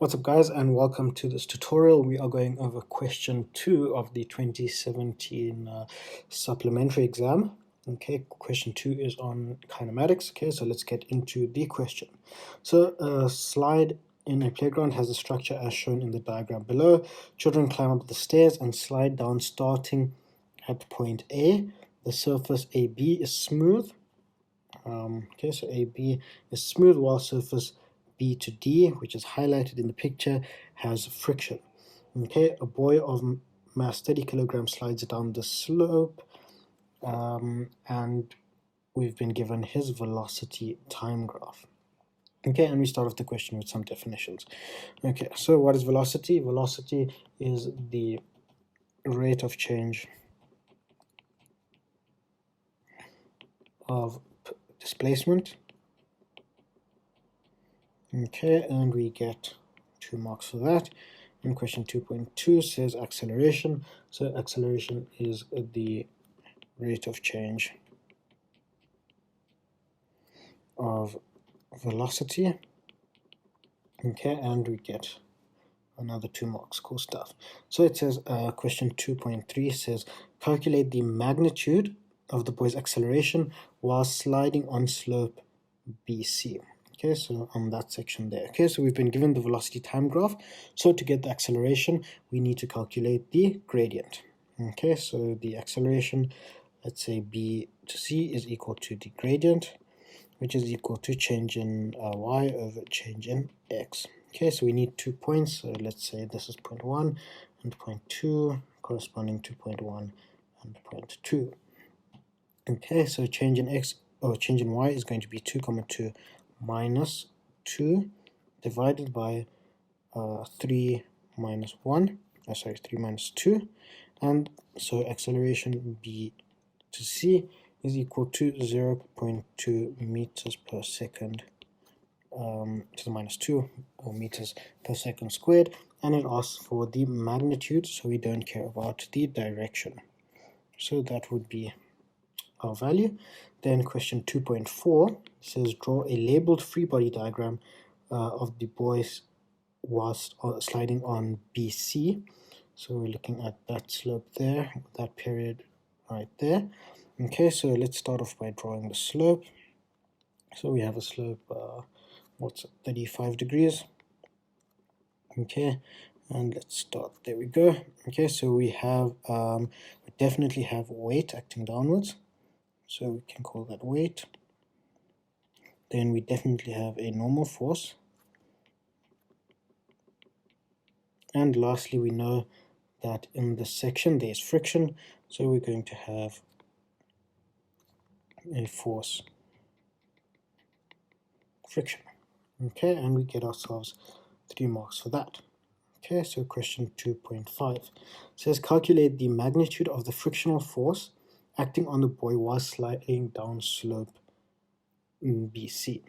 What's up guys, and welcome to this tutorial. We are going over question 2 of the 2017 supplementary exam. Okay, question 2 is on kinematics. Okay, so let's get into the question. So a slide in a playground has a structure as shown in the diagram below. Children climb up the stairs and slide down starting at point A. The surface AB is smooth. Okay, so AB is smooth while surface B to D, which is highlighted in the picture, has friction. Okay, a boy of mass 30 kilograms slides down the slope, and we've been given his velocity time graph. Okay, and we start off the question with some definitions. Okay, so what is velocity? Velocity is the rate of change of displacement. Okay, and we get 2 marks for that. And question 2.2 says acceleration. So acceleration is the rate of change of velocity. Okay, and we get another 2 marks. Cool stuff. So it says question 2.3 says calculate the magnitude of the boy's acceleration while sliding on slope BC. Okay, so on that section there. Okay, so we've been given the velocity time graph. So to get the acceleration, we need to calculate the gradient. Okay, so the acceleration, let's say B to C, is equal to the gradient, which is equal to change in y over change in x. Okay, so we need 2 points. So let's say this is point 1 and point 2, corresponding to point 1 and point 2. Okay, so change in x or change in y is going to be 2, 2 minus 2 divided by 3 minus 1, 3 minus 2, and so acceleration B to C is equal to 0.2 meters per second to the minus 2, or meters per second squared, and it asks for the magnitude, so we don't care about the direction. So that would be our value. Then question 2.4 says draw a labeled free body diagram of the boys whilst sliding on BC. So we're looking at that slope there, that period right there. Okay, so let's start off by drawing the slope. So we have a slope, 35 degrees. Okay, and let's start, there we go. Okay, so we have, we definitely have weight acting downwards. So we can call that weight. Then we definitely have a normal force. And lastly, we know that in this section there's friction, so we're going to have a force friction. Okay, and we get ourselves 3 marks for that. Okay, so question 2.5 says calculate the magnitude of the frictional force acting on the boy while sliding down slope BC.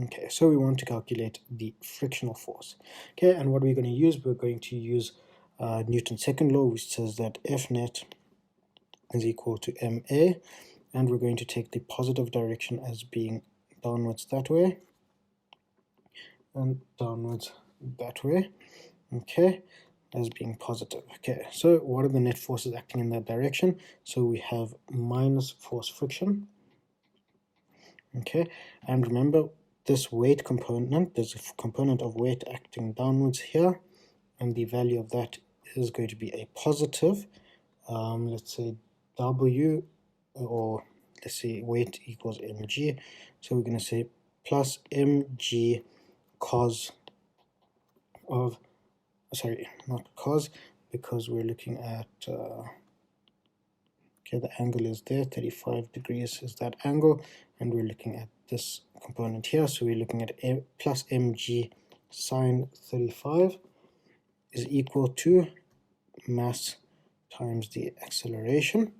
Okay, so we want to calculate the frictional force. Okay, and what we're going to use, we're going to use Newton's second law, which says that F net is equal to ma, and we're going to take the positive direction as being downwards that way, and downwards that way. Okay, as being positive. Okay, so what are the net forces acting in that direction? So we have minus force friction. Okay, and remember this weight component, there's a component of weight acting downwards here, and the value of that is going to be a positive. Let's say W, or let's say weight equals mg, so we're going to say plus mg cos of, sorry, not cos, because we're looking at okay, the angle is there, 35 degrees is that angle, and we're looking at this component here, so we're looking at plus mg sine 35 is equal to mass times the acceleration.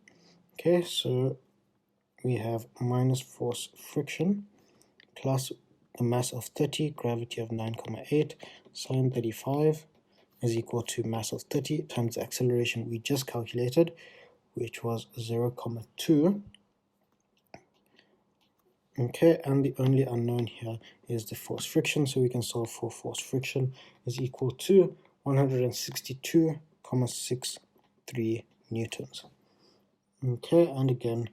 Okay, so we have minus force friction plus the mass of 30, gravity of 9,8, sine 35 is equal to mass of 30 times the acceleration we just calculated, which was 0,2. Okay, and the only unknown here is the force friction, so we can solve for force friction is equal to 162.63 newtons. Okay, and again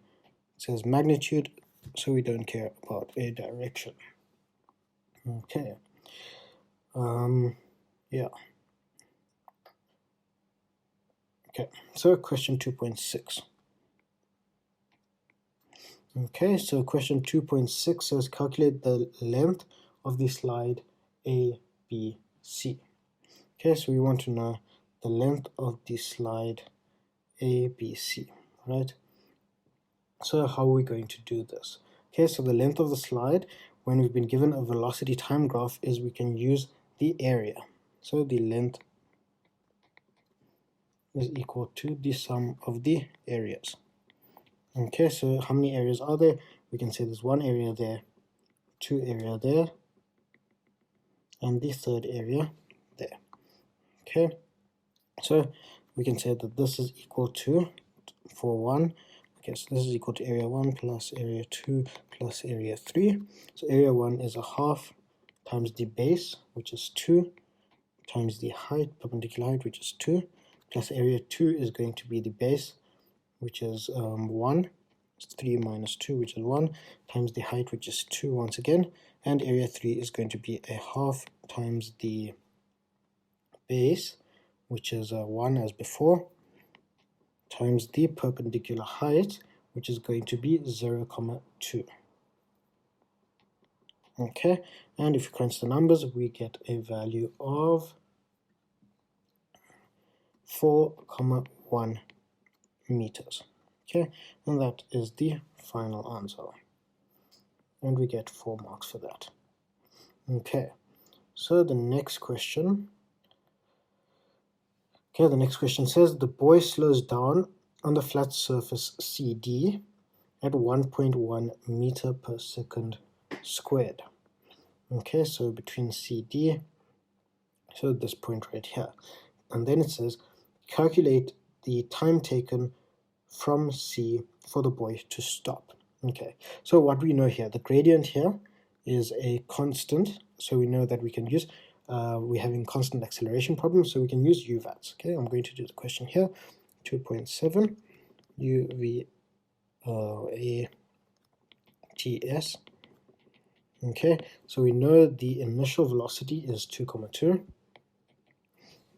it says magnitude, so we don't care about a direction. Okay, yeah. Okay, so question 2.6. Okay, so question 2.6 says calculate the length of the slide ABC. Okay, so we want to know the length of the slide ABC, right? So how are we going to do this? Okay, so the length of the slide, when we've been given a velocity time graph, is we can use the area. So the length is equal to the sum of the areas. Okay, so how many areas are there? We can say there's one area there, two area there, and the third area there. Okay, so we can say that this is equal to, for 1, okay, so this is equal to area 1 plus area 2 plus area 3. So area 1 is a half times the base, which is 2, times the height, perpendicular height, which is 2, plus area 2 is going to be the base, which is 1. It's 3 minus 2, which is 1, times the height, which is 2 once again, and area 3 is going to be a half times the base, which is 1 as before, times the perpendicular height, which is going to be 0,2. Okay, and if you crunch the numbers, we get a value of 4,1 meters. Okay, and that is the final answer. And we get 4 marks for that. Okay, so the next question. Okay, the next question says the boy slows down on the flat surface CD at 1.1 meter per second squared. Okay, so between CD, so this point right here, and then it says calculate the time taken from C for the boy to stop. Okay, so what we know here, the gradient here is a constant, so we know that we can use, we're having constant acceleration problems, so we can use UVATs. Okay, I'm going to do the question here, 2.7 UVATS. Okay, so we know the initial velocity is 2,2.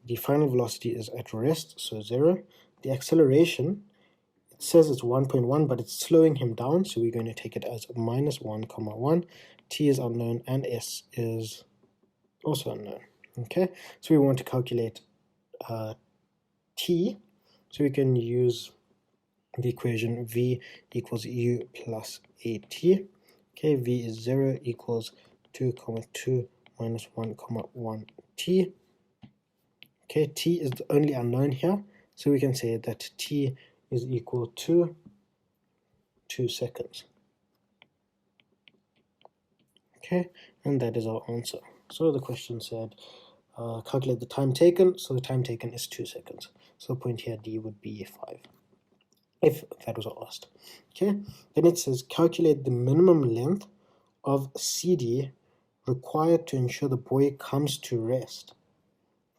The final velocity is at rest, so 0. The acceleration, it says it's 1.1, but it's slowing him down, so we're going to take it as minus 1,1. T is unknown, and S is also unknown. Okay, so we want to calculate T, so we can use the equation V equals U plus AT. Okay, V is 0 equals 2,2 minus 1,1 T. Okay, T is the only unknown here, so we can say that T is equal to 2 seconds. Okay, and that is our answer. So the question said, calculate the time taken, so the time taken is 2 seconds. So the point here, D, would be 5, if that was asked. Okay, then it says calculate the minimum length of CD required to ensure the buoy comes to rest.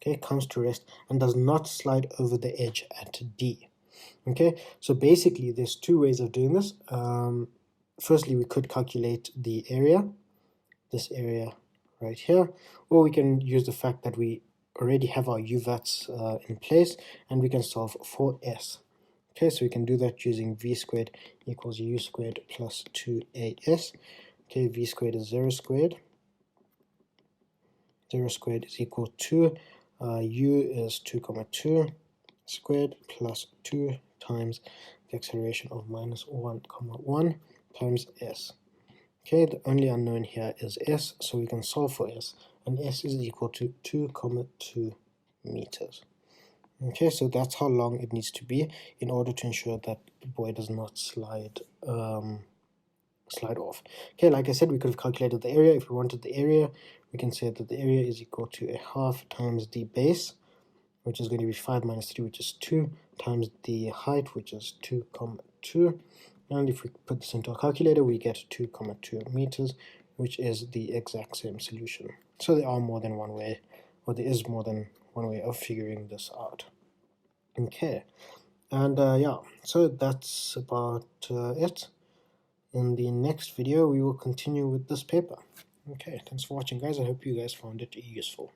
Okay, comes to rest and does not slide over the edge at D. Okay, so basically there's two ways of doing this. Firstly, we could calculate the area, this area right here, or we can use the fact that we already have our UVATs in place, and we can solve for S. Okay, so we can do that using V squared equals U squared plus 2AS. Okay, V squared is 0 squared. 0 squared is equal to U is 2,2 squared plus 2 times the acceleration of minus 1,1 times S. Okay, the only unknown here is S, so we can solve for S, and S is equal to 2,2 meters. Okay, so that's how long it needs to be in order to ensure that the buoy does not slide off. Okay, like I said, we could have calculated the area. If we wanted the area, we can say that the area is equal to a half times the base, which is going to be 5 minus 3, which is 2, times the height, which is 2,2, and if we put this into a calculator, we get 2.2 meters, which is the exact same solution. So there are more than one way, or there is more than one way of figuring this out. Okay, and yeah, so that's about it. In the next video, we will continue with this paper. Okay, thanks for watching, guys. I hope you guys found it useful.